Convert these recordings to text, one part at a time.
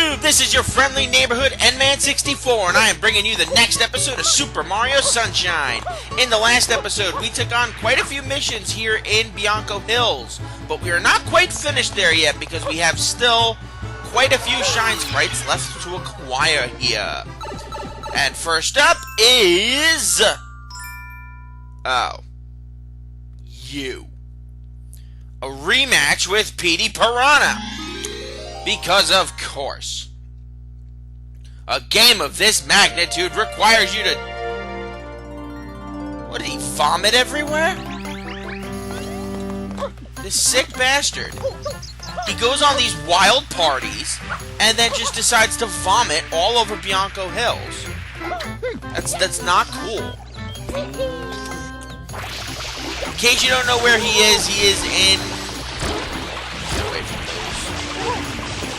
YouTube? This is your friendly neighborhood N-Man64, and I am bringing you the next episode of Super Mario Sunshine. In the last episode, we took on quite a few missions here in Bianco Hills, but we are not quite finished there yet because we have still quite a few Shine Sprites left to acquire here. And first up is... you. A rematch with Petey Piranha. Because of course. A game of this magnitude requires you to... What, did he vomit everywhere? This sick bastard. He goes on these wild parties and then just decides to vomit all over Bianco Hills. That's not cool. In case you don't know where he is in...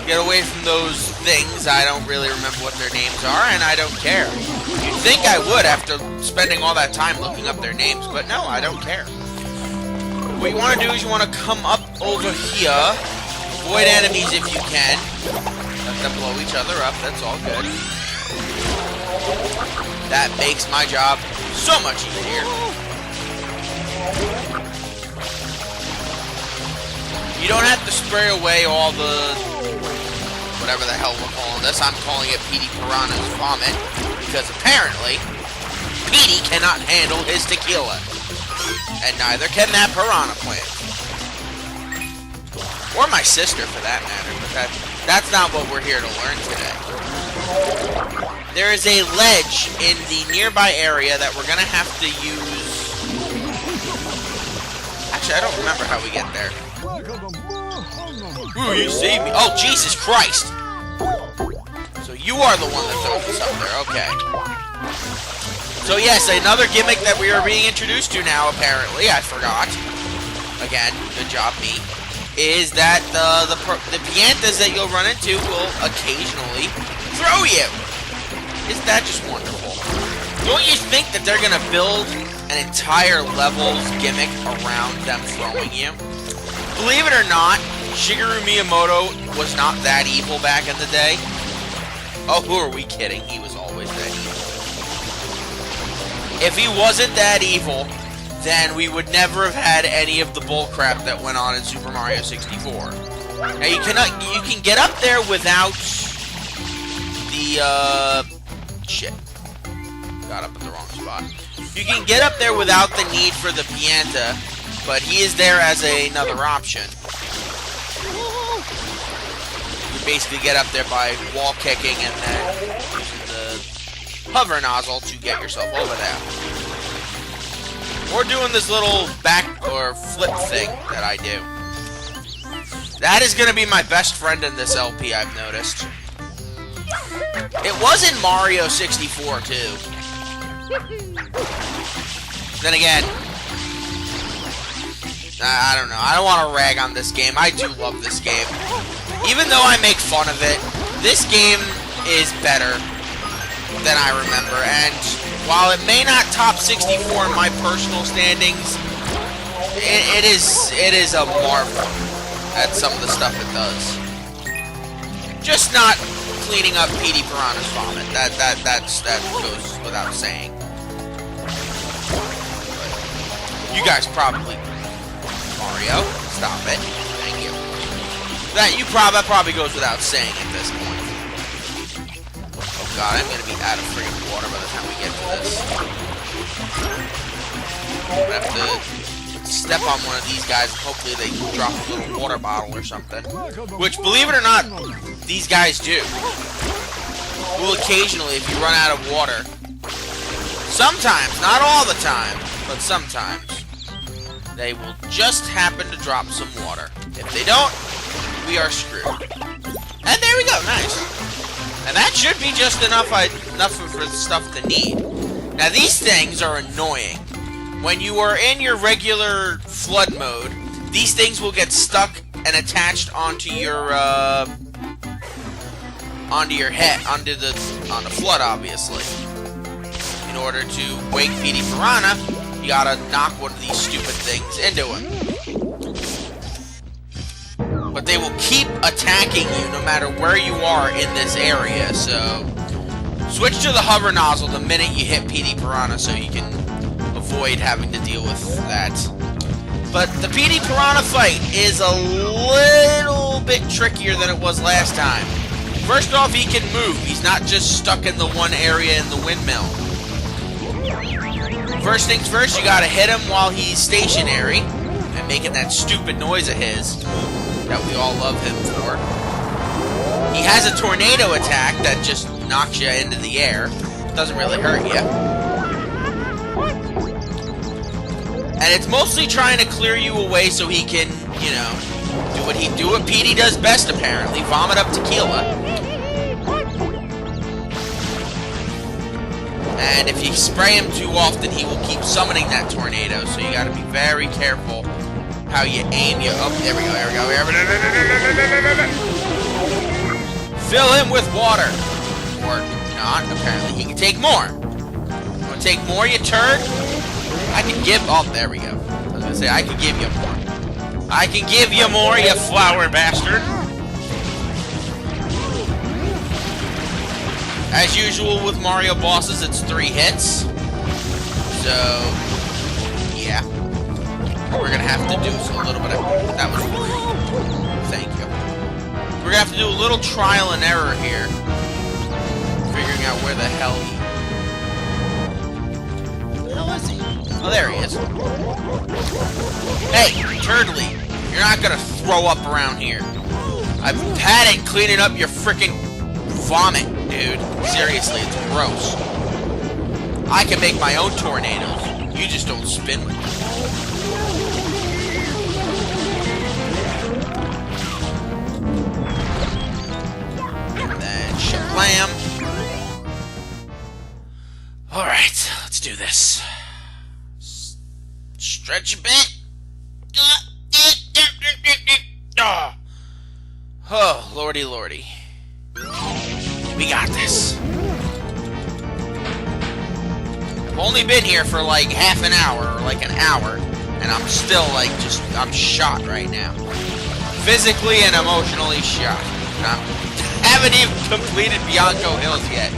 Get away from those things. I don't really remember what their names are, and I don't care. You'd think I would after spending all that time looking up their names, but no, I don't care. What you want to do is you want to come up over here, avoid enemies if you can. Let them blow each other up, that's all good. That makes my job so much easier. You don't have to spray away all the... whatever the hell we're calling this. I'm calling it Petey Piranha's vomit, because apparently, Petey cannot handle his tequila. And neither can that piranha plant. Or my sister, for that matter, but that's not what we're here to learn today. There is a ledge in the nearby area that we're going to have to use... Actually, I don't remember how we get there. Ooh, you saved me. Oh, Jesus Christ. So you are the one that throws us up there. Okay. So yes, another gimmick that we are being introduced to now, apparently. I forgot. Again, good job, me. Is that the piantas that you'll run into will occasionally throw you. Isn't that just wonderful? Don't you think that they're going to build an entire level's gimmick around them throwing you? Believe it or not, Shigeru Miyamoto was not that evil back in the day. Oh, who are we kidding? He was always that evil. If he wasn't that evil, then we would never have had any of the bullcrap that went on in Super Mario 64. Now, you can get up there without the, shit. Got up in the wrong spot. You can get up there without the need for the pianta, but he is there as another option. You basically get up there by wall kicking and then using the hover nozzle to get yourself over there. Or doing this little back or flip thing that I do. That is going to be my best friend in this LP, I've noticed. It was in Mario 64 too. Then again, I don't know. I don't want to rag on this game. I do love this game. Even though I make fun of it, this game is better than I remember. And while it may not top 64 in my personal standings, it is a marvel at some of the stuff it does. Just not cleaning up Petey Piranha's vomit. That goes without saying. But you guys probably... Mario, stop it. Thank you. That probably goes without saying at this point. Oh god, I'm gonna be out of freaking water by the time we get to this. I'm gonna have to step on one of these guys and hopefully they drop a little water bottle or something. Which, believe it or not, these guys do. Will occasionally, if you run out of water. Sometimes, not all the time, but sometimes. They will just happen to drop some water. If they don't, we are screwed. And there we go, nice. And that should be just enough for the stuff to need. Now these things are annoying. When you are in your regular flood mode, these things will get stuck and attached onto your head, on the flood, obviously. In order to wake Petey Piranha, you gotta knock one of these stupid things into him. But they will keep attacking you no matter where you are in this area, so switch to the hover nozzle the minute you hit PD Piranha so you can avoid having to deal with that. But the PD Piranha fight is a little bit trickier than it was last time. First off, he can move. He's not just stuck in the one area in the windmill. First things first, you gotta hit him while he's stationary and making that stupid noise of his that we all love him for. He has a tornado attack that just knocks you into the air. Doesn't really hurt you. And it's mostly trying to clear you away so he can, you know, do what PD does best apparently. Vomit up tequila. And if you spray him too often, he will keep summoning that tornado. So you gotta be very careful how you aim your... Oh, there we go, there we go. Fill him with water. Or not, apparently. He can take more. You want to take more, you turd? I can give... Oh, there we go. I was going to say, I can give you more. I can give you more, you flower bastard. As usual with Mario bosses, it's 3 hits. So, yeah. We're going to have to do a little bit of... That was... Thank you. We're going to have to do a little trial and error here. Figuring out where the hell he... Where the hell is he? Oh, there he is. Hey, Turtley, you're not gonna throw up around here. I've had it cleaning up your frickin' vomit, dude. Seriously, it's gross. I can make my own tornadoes. You just don't spin with them. And then shablam. Alright, let's do this. Stretch a bit. Oh, lordy, lordy. We got this. I've only been here for like half an hour or like an hour, and I'm still like I'm shot right now. Physically and emotionally shot. I haven't even completed Bianco Hills yet.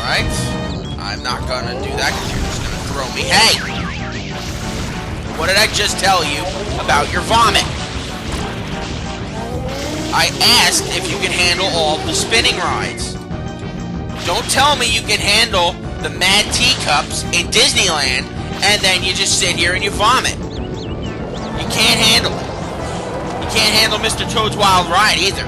Alright. I'm not gonna do that because you're just gonna throw me. Hey! What did I just tell you about your vomit? I asked if you can handle all the spinning rides. Don't tell me you can handle the Mad Teacups in Disneyland and then you just sit here and you vomit. You can't handle it. You can't handle Mr. Toad's Wild Ride either.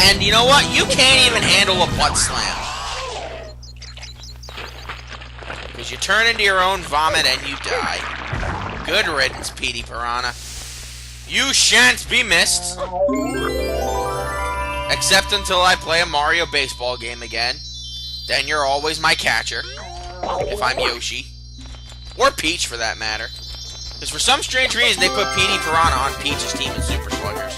And you know what? You can't even handle a butt slam. Because you turn into your own vomit and you die. Good riddance, PD Piranha. You shan't be missed. Except until I play a Mario baseball game again. Then you're always my catcher. If I'm Yoshi. Or Peach, for that matter. Because for some strange reason, they put PD Piranha on Peach's team in Super Sluggers.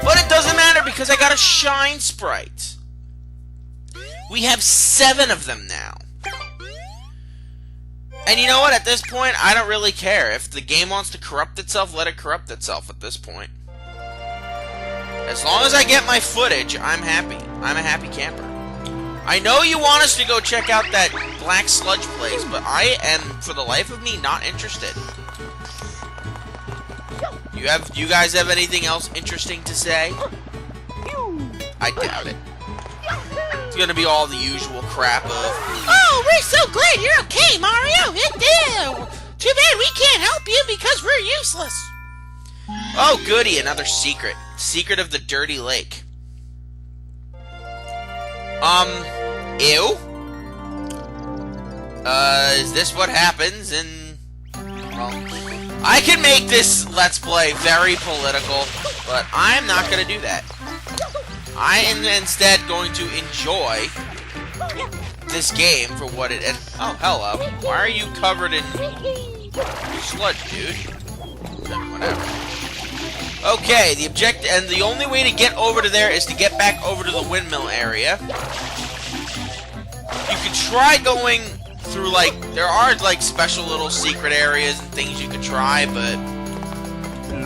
But it doesn't matter because I got a Shine Sprite. We have 7 of them now. And you know what? At this point, I don't really care. If the game wants to corrupt itself, let it corrupt itself at this point. As long as I get my footage, I'm happy. I'm a happy camper. I know you want us to go check out that Black Sludge place, but I am, for the life of me, not interested. You guys have anything else interesting to say? I doubt it. It's gonna be all the usual crap of, "Oh, we're so glad you're okay, Mario! Too bad we can't help you because we're useless." Oh, goody, another secret. Secret of the Dirty Lake. Ew? Is this what happens in... Well, I can make this Let's Play very political, but I'm not gonna do that. I am instead going to enjoy this game for what it is. Oh, hello. Why are you covered in sludge, dude? Whatever. Okay, the objective, and the only way to get over to there is to get back over to the windmill area. You can try going through, like, there are, like, special little secret areas and things you could try, but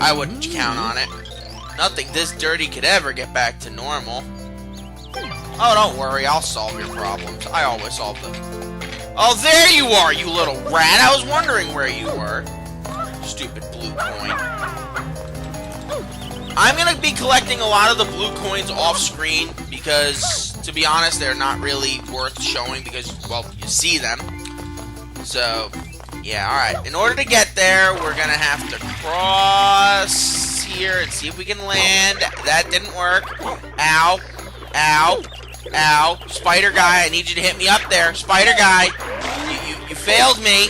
I wouldn't count on it. Nothing this dirty could ever get back to normal. Oh, don't worry, I'll solve your problems. I always solve them. Oh, there you are, you little rat! I was wondering where you were. Stupid blue coin. I'm gonna be collecting a lot of the blue coins off screen because, to be honest, they're not really worth showing because, well, you see them. So, yeah, alright. In order to get there, we're gonna have to cross here and see if we can land. That didn't work. Ow. Ow. Ow. Spider guy, I need you to hit me up there. Spider guy. You failed me.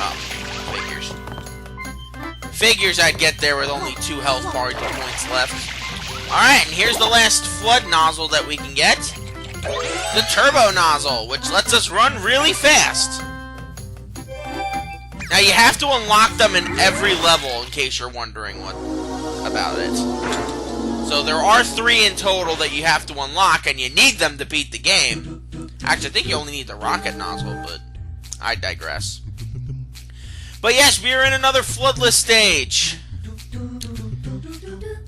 Oh, figures I'd get there with only 2 health points left. Alright, and here's the last flood nozzle that we can get. The turbo nozzle, which lets us run really fast. Now you have to unlock them in every level in case you're wondering what about it. So there are 3 in total that you have to unlock, and you need them to beat the game. Actually, I think you only need the rocket nozzle, but I digress. But yes, we are in another floodless stage.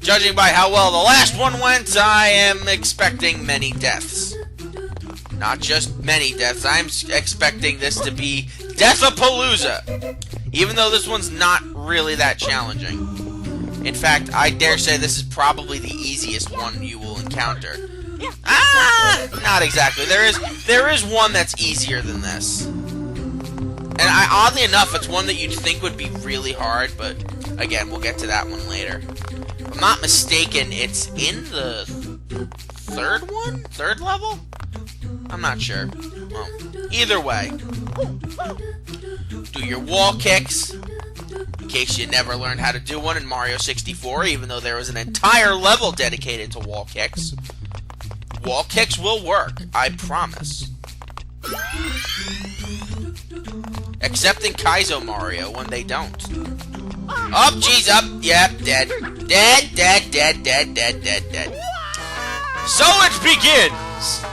Judging by how well the last one went, I am expecting many deaths. Not just many deaths, I'm expecting this to be Deathapalooza. Even though this one's not really that challenging. In fact, I dare say this is probably the easiest one you will encounter. Ah! Not exactly. There is one that's easier than this. And oddly enough, it's one that you'd think would be really hard, but again, we'll get to that one later. If I'm not mistaken, it's in the third one? Third level? I'm not sure. Well, either way. Do your wall kicks. In case you never learned how to do one in Mario 64, even though there was an entire level dedicated to wall kicks. Wall kicks will work, I promise. Except in Kaizo Mario, when they don't. Up, jeez, up. Yep, dead. Dead, dead, dead, dead, dead, dead, dead. So it begins!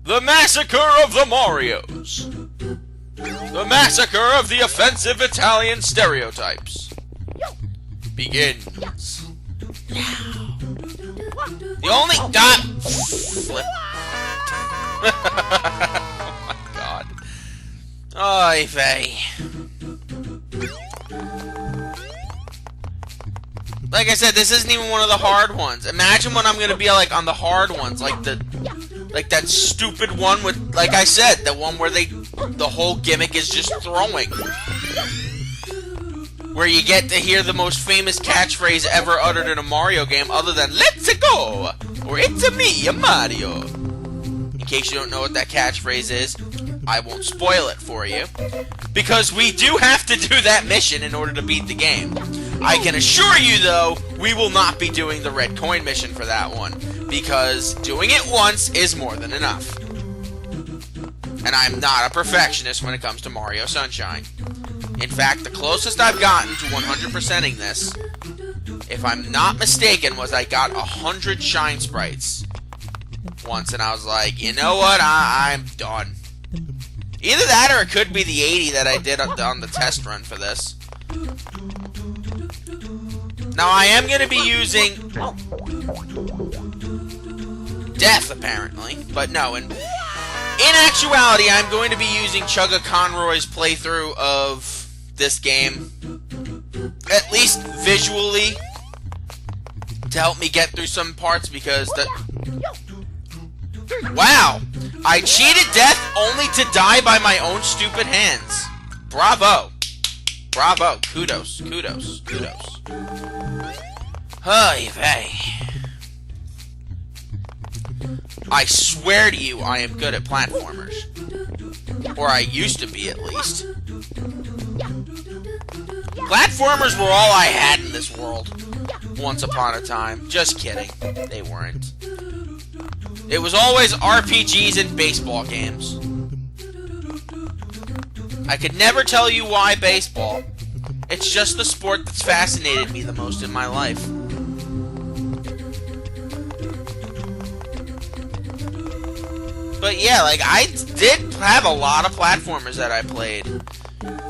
The massacre of the Marios. The massacre of the offensive Italian stereotypes begins now. The only flip. Oh my god. Oy vey. Like I said, this isn't even one of the hard ones. Imagine when I'm gonna be like on the hard ones, like that stupid one with, like I said, the one where the whole gimmick is just throwing. Where you get to hear the most famous catchphrase ever uttered in a Mario game other than, "Let's go!" or "It's-a me, a Mario." In case you don't know what that catchphrase is, I won't spoil it for you. Because we do have to do that mission in order to beat the game. I can assure you, though, we will not be doing the red coin mission for that one. Because doing it once is more than enough. And I'm not a perfectionist when it comes to Mario Sunshine. In fact, the closest I've gotten to 100%ing this, if I'm not mistaken, was I got 100 Shine Sprites once, and I was like, you know what, I'm done. Either that or it could be the 80 that I did on the test run for this. Now, I am going to be using Death, apparently, but no, in actuality, I'm going to be using Chugga Conroy's playthrough of this game, at least visually, to help me get through some parts, because wow! I cheated death only to die by my own stupid hands. Bravo. Bravo. Kudos. Kudos. Kudos. Oy vey. I swear to you, I am good at platformers. Or I used to be, at least. Platformers were all I had in this world. Once upon a time. Just kidding. They weren't. It was always RPGs and baseball games. I could never tell you why baseball. It's just the sport that's fascinated me the most in my life. But yeah, like, I did have a lot of platformers that I played.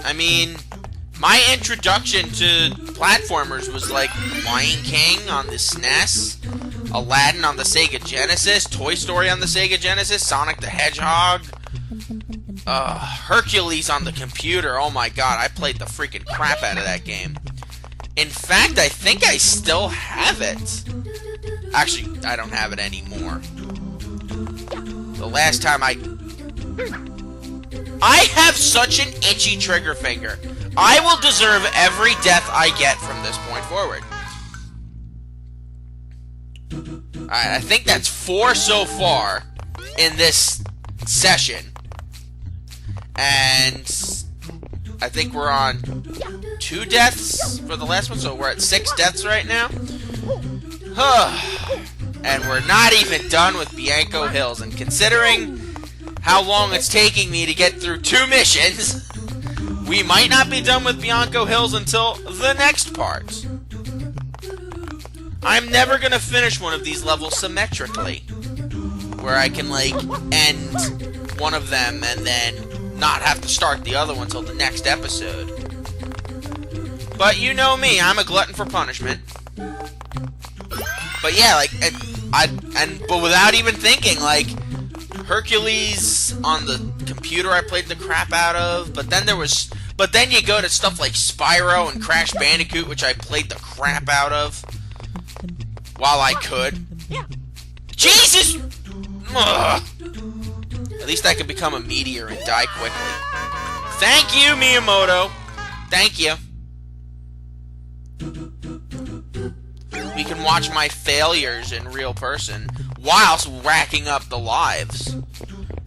I mean, my introduction to platformers was like Lion King on the SNES, Aladdin on the Sega Genesis, Toy Story on the Sega Genesis, Sonic the Hedgehog, Hercules on the computer. Oh my god, I played the freaking crap out of that game. In fact, I think I still have it. Actually, I don't have it anymore. The last time I have such an itchy trigger finger. I will deserve every death I get from this point forward. Alright, I think that's 4 so far in this session. And I think we're on 2 deaths for the last one, so we're at 6 deaths right now. And we're not even done with Bianco Hills, and considering how long it's taking me to get through 2 missions, we might not be done with Bianco Hills until the next part. I'm never gonna finish one of these levels symmetrically, where I can, like, end one of them and then not have to start the other one until the next episode. But you know me, I'm a glutton for punishment. But yeah, like, but without even thinking, like, Hercules on the computer I played the crap out of, but then you go to stuff like Spyro and Crash Bandicoot, which I played the crap out of while I could. Jesus! Ugh. At least I could become a meteor and die quickly. Thank you, Miyamoto. Thank you. We can watch my failures in real person whilst racking up the lives,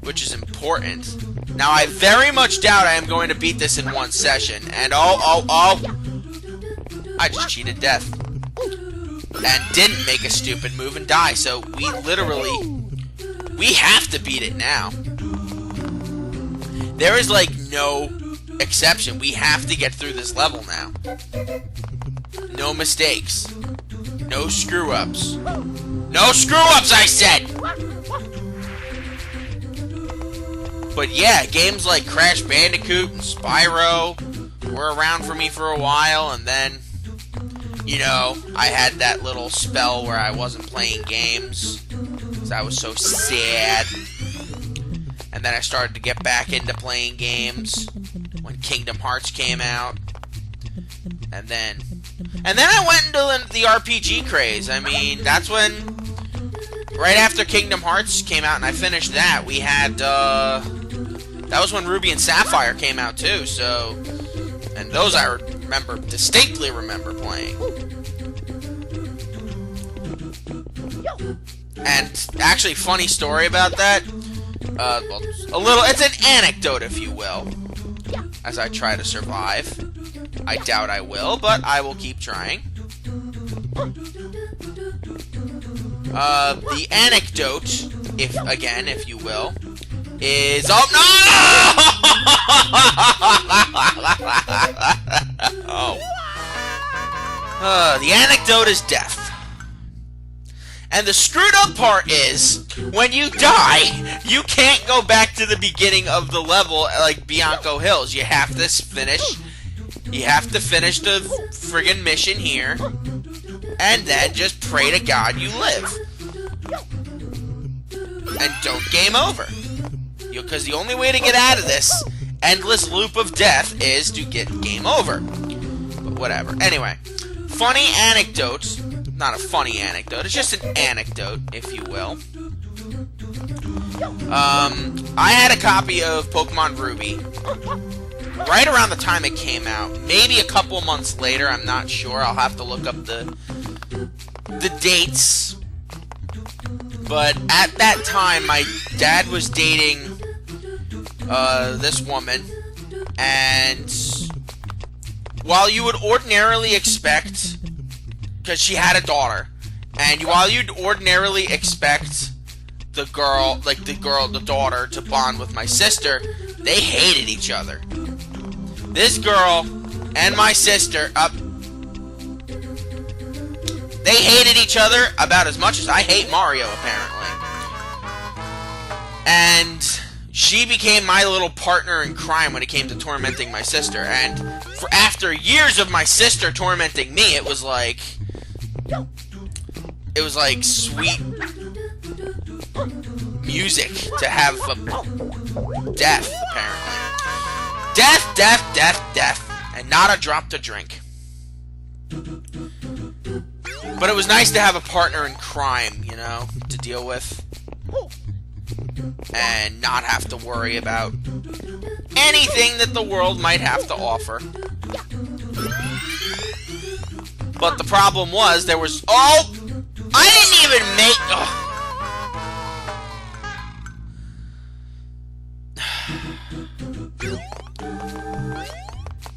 which is important. Now, I very much doubt I am going to beat this in one session, and I just cheated death. And didn't make a stupid move and die, so we have to beat it now. There is, like, no exception. We have to get through this level now. No mistakes. No screw-ups. No screw-ups, I said! But yeah, games like Crash Bandicoot and Spyro were around for me for a while, and then, you know, I had that little spell where I wasn't playing games because I was so sad. And then I started to get back into playing games when Kingdom Hearts came out. And then I went into the RPG craze. I mean, that's when, right after Kingdom Hearts came out and I finished that, we had, that was when Ruby and Sapphire came out too, so, and those I distinctly remember playing. And actually, funny story about that, well, it's an anecdote, if you will, as I try to survive. I doubt I will, but I will keep trying. The anecdote, if you will, is... Oh, no! The anecdote is death. And the screwed up part is, when you die, you can't go back to the beginning of the level like Bianco Hills. You have to finish the friggin' mission here, and then just pray to God you live. And don't game over. Because the only way to get out of this endless loop of death is to get game over. But whatever. Anyway, funny anecdote. Not a funny anecdote, it's just an anecdote, if you will. I had a copy of Pokemon Ruby right around the time it came out. Maybe a couple months later, I'm not sure. I'll have to look up the dates. But at that time, my dad was dating this woman, and while you would ordinarily expect, because she had a daughter, and while you'd ordinarily expect the daughter to bond with my sister, they hated each other. This girl and my sister, they hated each other about as much as I hate Mario, apparently. And she became my little partner in crime when it came to tormenting my sister. And after years of my sister tormenting me, it was like sweet music to have death, apparently. Death, death, death, death. And not a drop to drink. But it was nice to have a partner in crime, you know, to deal with. And not have to worry about anything that the world might have to offer. But the problem was, there was... Oh! I didn't even make...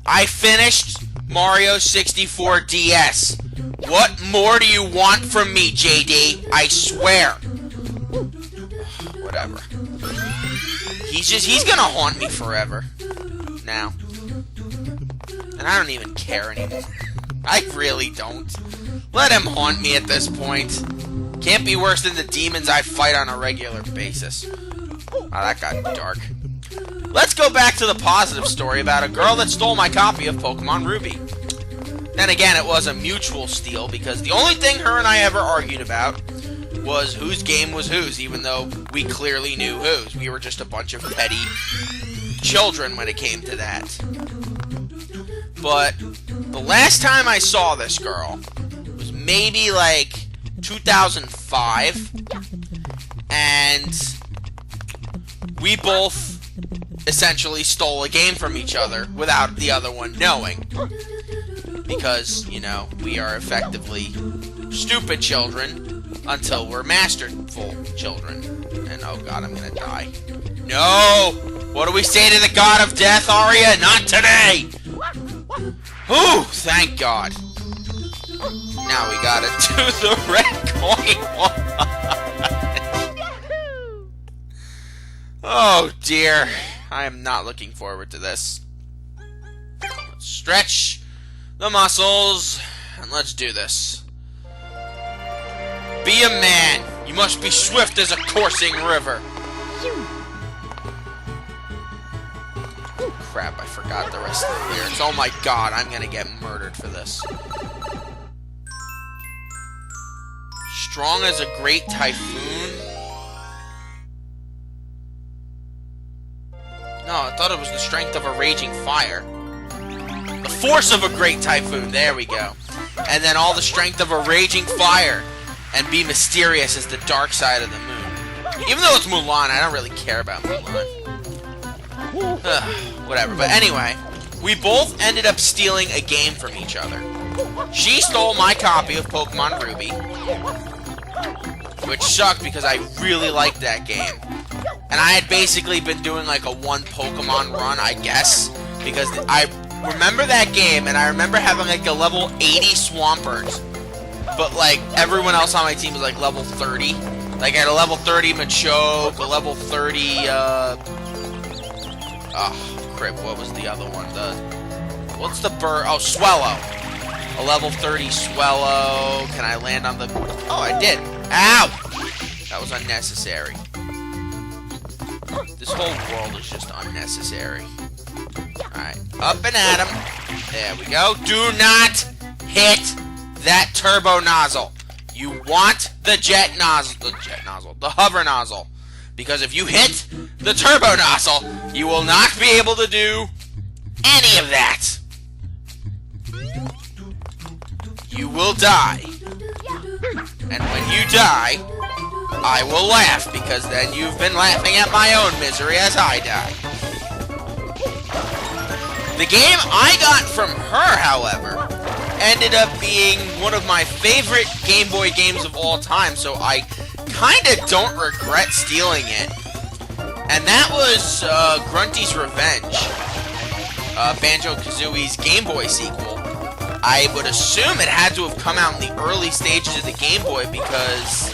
I finished Mario 64 DS. What more do you want from me, JD? I swear. Whatever. He's gonna haunt me forever. Now. And I don't even care anymore. I really don't. Let him haunt me at this point. Can't be worse than the demons I fight on a regular basis. Oh, that got dark. Let's go back to the positive story about a girl that stole my copy of Pokemon Ruby. Then again, it was a mutual steal, because the only thing her and I ever argued about was whose game was whose, even though we clearly knew whose. We were just a bunch of petty children when it came to that. But the last time I saw this girl was maybe like 2005, and we both essentially stole a game from each other without the other one knowing. Because, you know, we are effectively stupid children until we're masterful children. And, oh god, I'm gonna die. No! What do we say to the god of death, Aria? Not today! Whew! Thank god. Now we gotta do the red coin one. Oh dear. I am not looking forward to this. Let's stretch the muscles, and let's do this. Be a man. You must be swift as a coursing river. Crap, I forgot the rest of the lyrics. Oh my god, I'm gonna get murdered for this. Strong as a great typhoon. No, I thought it was the strength of a raging fire. The force of a great typhoon. There we go. And then all the strength of a raging fire. And be mysterious as the dark side of the moon. Even though it's Mulan, I don't really care about Mulan. Whatever. But anyway, we both ended up stealing a game from each other. She stole my copy of Pokemon Ruby, which sucked because I really liked that game. And I had basically been doing like a one Pokemon run, I guess, because I remember that game, and I remember having like a level 80 Swampert, but like everyone else on my team was like level 30. Like I had a level 30 Machoke, a level 30, oh, crap, what was the other one? What's the bird? Oh, Swellow. A level 30 Swellow. Can I land on the... Oh, I did. Ow! That was unnecessary. This whole world is just unnecessary. Alright, up and at him. There we go. Do not hit that turbo nozzle. You want the the hover nozzle. Because if you hit the turbo nozzle, you will not be able to do any of that. You will die. And when you die, I will laugh, because then you've been laughing at my own misery as I die. The game I got from her, however, ended up being one of my favorite Game Boy games of all time, so I kinda don't regret stealing it. And that was Grunty's Revenge, Banjo-Kazooie's Game Boy sequel. I would assume it had to have come out in the early stages of the Game Boy, because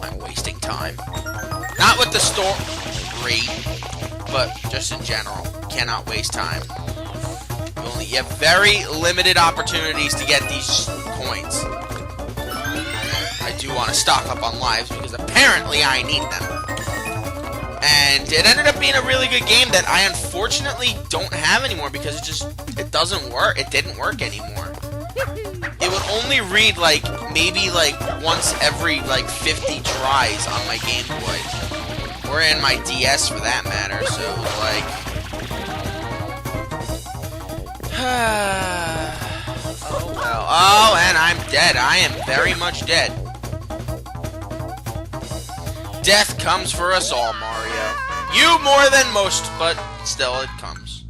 I'm wasting time. Not with the story, but just in general. Cannot waste time. You have very limited opportunities to get these coins. I do want to stock up on lives because apparently I need them. And it ended up being a really good game that I unfortunately don't have anymore because it doesn't work. It didn't work anymore. It would only read like maybe like once every like 50 tries on my Game Boy. Or in my DS for that matter, so like oh well. Oh, and I'm dead. I am very much dead. Death comes for us all, Mario. You more than most, but still it comes.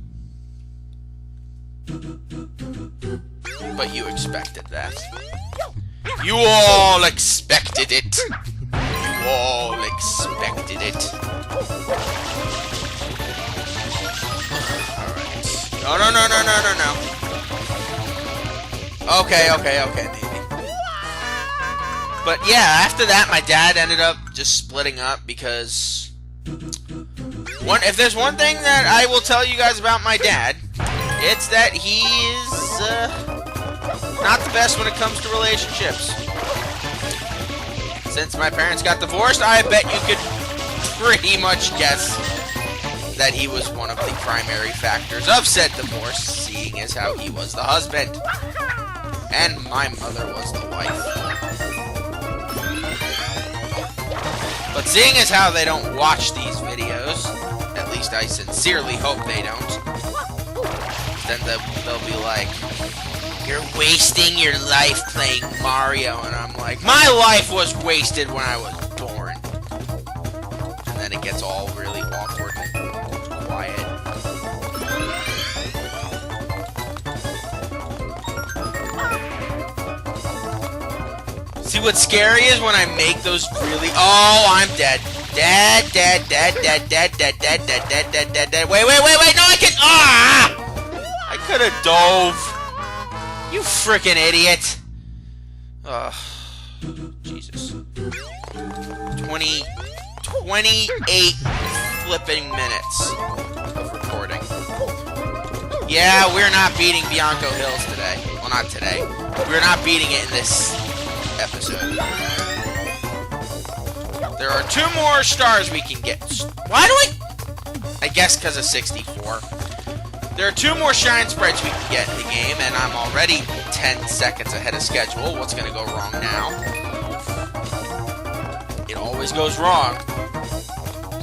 But you expected that. You all expected it. You all expected it. Alright. No. Okay, maybe. But yeah, after that, my dad ended up just splitting up because... if there's one thing that I will tell you guys about my dad, it's that he is not the best when it comes to relationships. Since my parents got divorced, I bet you could pretty much guess that he was one of the primary factors of said divorce, seeing as how he was the husband. And my mother was the wife. But seeing as how they don't watch these videos, at least I sincerely hope they don't, then they'll be like, "You're wasting your life playing Mario," and I'm like, my life was wasted when I was born. And then it gets all really awkward and quiet. See, what's scary is when I make those really... Oh, I'm dead. Dead. Wait. No, I can... Ah! I could have dove. You frickin' idiot. Ugh. Jesus. 28 flipping minutes of recording. Yeah, we're not beating Bianco Hills today. Well, not today. We're not beating it in this episode. There are 2 more stars we can get. Why do I guess because of 64. There are 2 more shine sprites we can get in the game, and I'm already 10 seconds ahead of schedule. What's gonna go wrong now? It always goes wrong.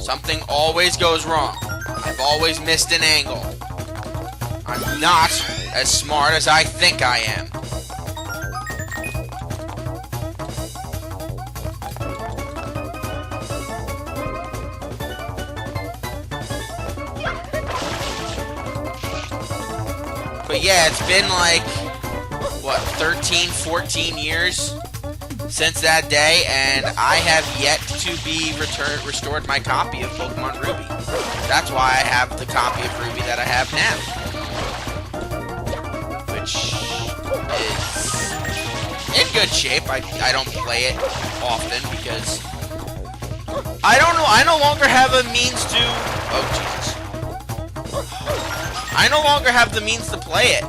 Something always goes wrong. I've always missed an angle. I'm not as smart as I think I am. But yeah, it's been like, what, 13, 14 years since that day, and I have yet to be restored my copy of Pokemon Ruby. That's why I have the copy of Ruby that I have now. Which is in good shape. I don't play it often because I don't know. I no longer have a means to... Oh, Jesus. I no longer have the means to play it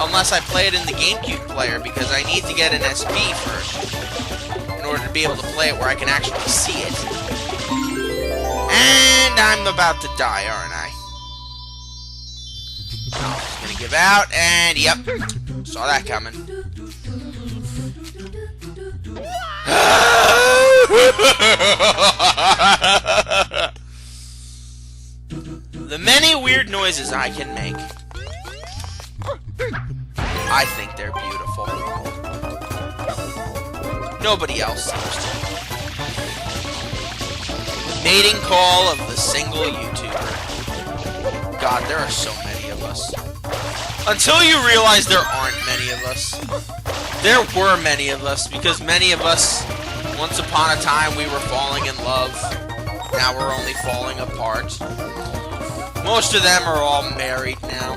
unless I play it in the GameCube player because I need to get an SP first in order to be able to play it where I can actually see it. And I'm about to die, aren't I? I'm just gonna give out, and yep, saw that coming. The many weird noises I can make. I think they're beautiful. Nobody else seems to. The mating call of the single YouTuber. God, there are so many of us. Until you realize there aren't many of us. There were many of us, because many of us, once upon a time, we were falling in love. Now we're only falling apart. Most of them are all married now.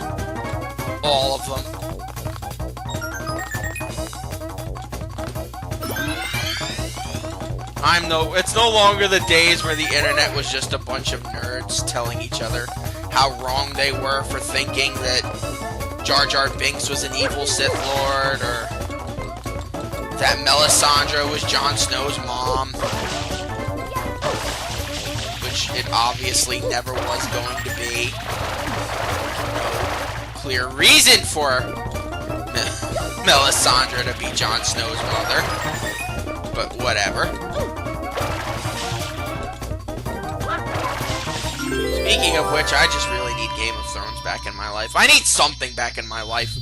All of them. It's no longer the days where the internet was just a bunch of nerds telling each other how wrong they were for thinking that Jar Jar Binks was an evil Sith Lord, or that Melisandre was Jon Snow's mom. Which it obviously never was going to be. No clear reason for Melisandre to be Jon Snow's mother. But whatever. Speaking of which, I just really need Game of Thrones back in my life. I need something back in my life.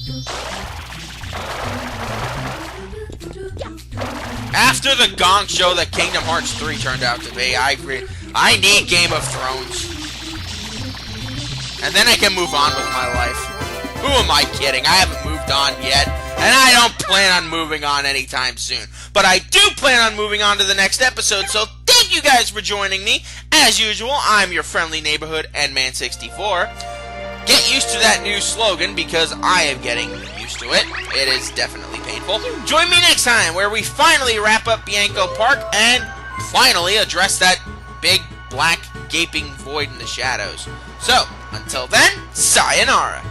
After the gong show that Kingdom Hearts 3 turned out to be, I need Game of Thrones. And then I can move on with my life. Who am I kidding? I haven't moved on yet. And I don't plan on moving on anytime soon. But I do plan on moving on to the next episode, so thank you guys for joining me. As usual, I'm your friendly neighborhood Endman64. Get used to that new slogan because I am getting used to it. It is definitely painful. Join me next time where we finally wrap up Bianco Park and finally address that big black gaping void in the shadows. So, until then, sayonara.